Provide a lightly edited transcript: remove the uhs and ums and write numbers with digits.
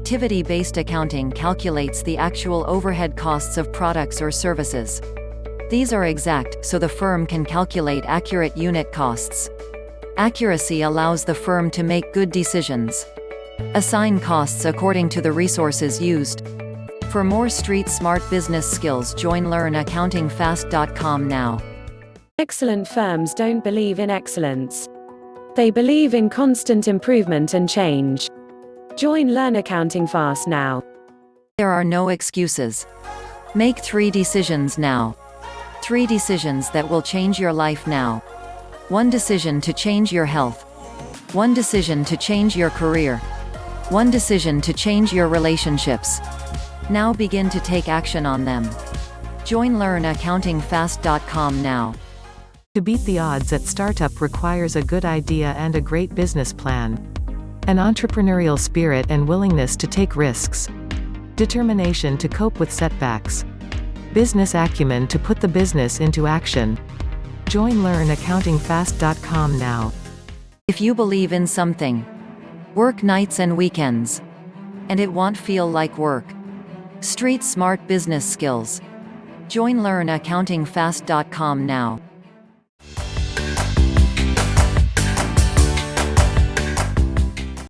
Activity-based accounting calculates the actual overhead costs of products or services. These are exact, so the firm can calculate accurate unit costs. Accuracy allows the firm to make good decisions. Assign costs according to the resources used. For more street-smart business skills, join LearnAccountingFast.com now. Excellent firms don't believe in excellence. They believe in constant improvement and change. Join LearnAccountingFast now. There are no excuses. Make 3 decisions now. 3 decisions that will change your life now. 1 decision to change your health. 1 decision to change your career. 1 decision to change your relationships. Now begin to take action on them. Join LearnAccountingFast.com now. To beat the odds at startup requires a good idea and a great business plan. An entrepreneurial spirit and willingness to take risks. Determination to cope with setbacks. Business acumen to put the business into action. Join LearnAccountingFast.com now. If you believe in something, work nights and weekends, and it won't feel like work. Street smart business skills. Join LearnAccountingFast.com now.